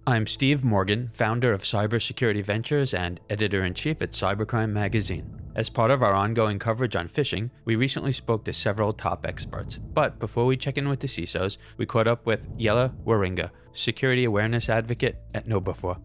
I'm Steve Morgan, founder of Cybersecurity Ventures and editor-in-chief at Cybercrime magazine. As part of our ongoing coverage on phishing, we recently spoke to several top experts. But before we check in with the CISOs, we caught up with Jelle Wieringa, security awareness advocate at KnowBe4.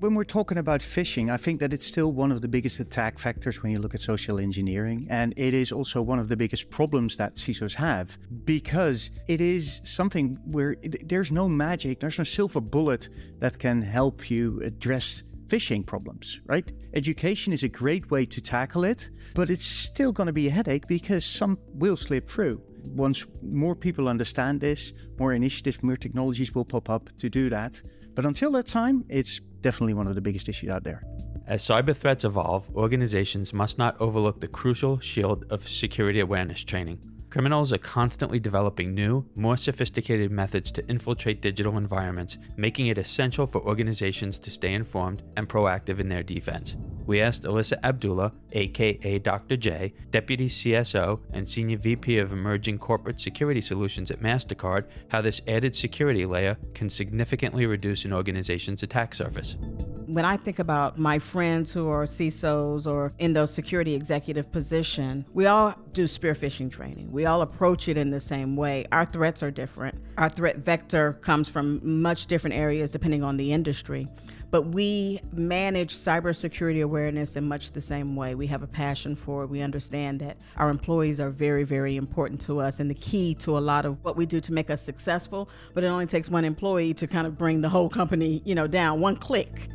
When we're talking about phishing, I think that it's still one of the biggest attack vectors when you look at social engineering. And it is also one of the biggest problems that CISOs have, because it is something where there's no magic, there's no silver bullet that can help you address phishing problems, right? Education is a great way to tackle it, but it's still going to be a headache because some will slip through. Once more people understand this, more initiatives, more technologies will pop up to do that. But until that time, it's definitely one of the biggest issues out there. As cyber threats evolve, organizations must not overlook the crucial shield of security awareness training. Criminals are constantly developing new, more sophisticated methods to infiltrate digital environments, making it essential for organizations to stay informed and proactive in their defense. We asked Alissa Abdullah, aka Dr. J, Deputy CSO and Senior VP of Emerging Corporate Security Solutions at Mastercard, how this added security layer can significantly reduce an organization's attack surface. When I think about my friends who are CISOs or in those security executive position, we all do spear phishing training. We all approach it in the same way. Our threats are different. Our threat vector comes from much different areas depending on the industry. But we manage cybersecurity awareness in much the same way. We have a passion for it. We understand that our employees are very, very important to us and the key to a lot of what we do to make us successful. But it only takes one employee to kind of bring the whole company, down one click.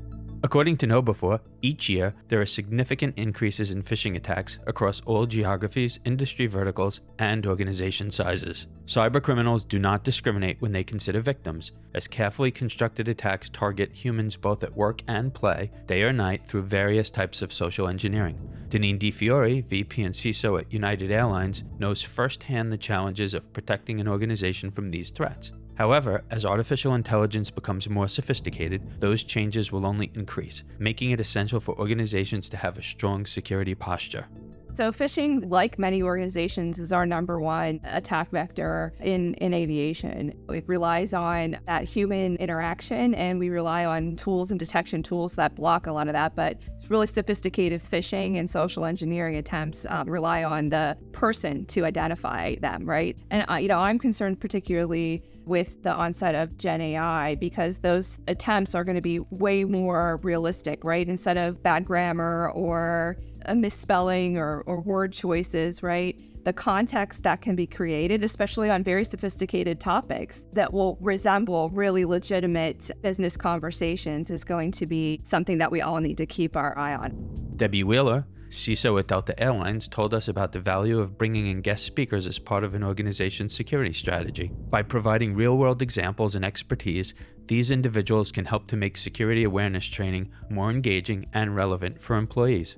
According to KnowBe4, each year there are significant increases in phishing attacks across all geographies, industry verticals, and organization sizes. Cybercriminals do not discriminate when they consider victims, as carefully constructed attacks target humans both at work and play, day or night, through various types of social engineering. Deneen DeFiore, VP and CISO at United Airlines, knows firsthand the challenges of protecting an organization from these threats. However, as artificial intelligence becomes more sophisticated, those changes will only increase, making it essential for organizations to have a strong security posture. So phishing, like many organizations, is our #1 attack vector in aviation. It relies on that human interaction, and we rely on tools and detection tools that block a lot of that. But really sophisticated phishing and social engineering attempts rely on the person to identify them, right? And I'm concerned particularly with the onset of Gen AI, because those attempts are going to be way more realistic, right? Instead of bad grammar or a misspelling or word choices, right? The context that can be created, especially on very sophisticated topics that will resemble really legitimate business conversations, is going to be something that we all need to keep our eye on. Debbie Wheeler, CISO at Delta Airlines, told us about the value of bringing in guest speakers as part of an organization's security strategy. By providing real-world examples and expertise, these individuals can help to make security awareness training more engaging and relevant for employees.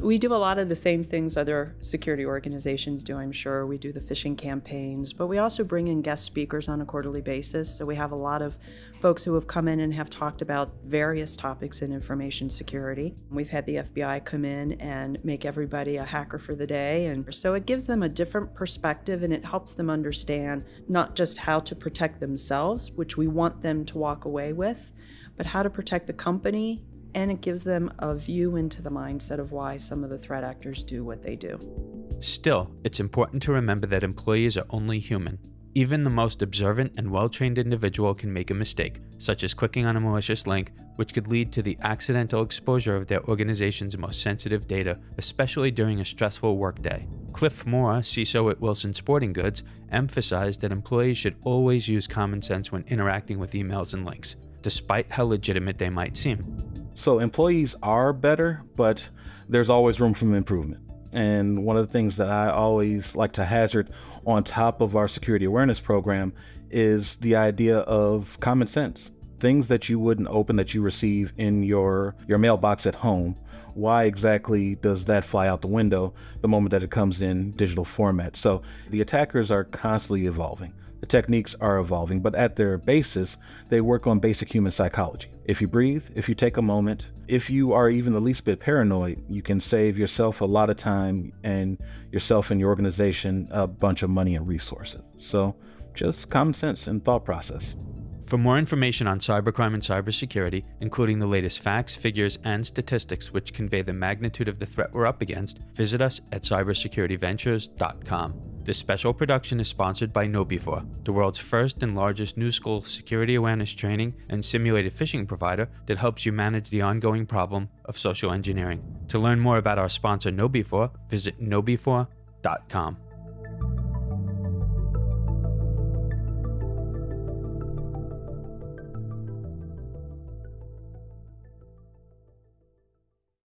We do a lot of the same things other security organizations do, I'm sure. We do the phishing campaigns, but we also bring in guest speakers on a quarterly basis. So we have a lot of folks who have come in and have talked about various topics in information security. We've had the FBI come in and make everybody a hacker for the day. And so it gives them a different perspective, and it helps them understand not just how to protect themselves, which we want them to walk away with, but how to protect the company. And it gives them a view into the mindset of why some of the threat actors do what they do. Still, it's important to remember that employees are only human. Even the most observant and well-trained individual can make a mistake, such as clicking on a malicious link, which could lead to the accidental exposure of their organization's most sensitive data, especially during a stressful workday. Cliff Moore, CISO at Wilson Sporting Goods, emphasized that employees should always use common sense when interacting with emails and links, despite how legitimate they might seem. So employees are better, but there's always room for improvement. And one of the things that I always like to hazard on top of our security awareness program is the idea of common sense. Things that you wouldn't open that you receive in your mailbox at home. Why exactly does that fly out the window the moment that it comes in digital format? So the attackers are constantly evolving. The techniques are evolving, but at their basis, they work on basic human psychology. If you breathe, if you take a moment, if you are even the least bit paranoid, you can save yourself a lot of time and yourself and your organization a bunch of money and resources. So just common sense and thought process. For more information on cybercrime and cybersecurity, including the latest facts, figures, and statistics which convey the magnitude of the threat we're up against, visit us at cybersecurityventures.com. This special production is sponsored by KnowBe4, the world's first and largest new school security awareness training and simulated phishing provider that helps you manage the ongoing problem of social engineering. To learn more about our sponsor KnowBe4, visit KnowBe4.com.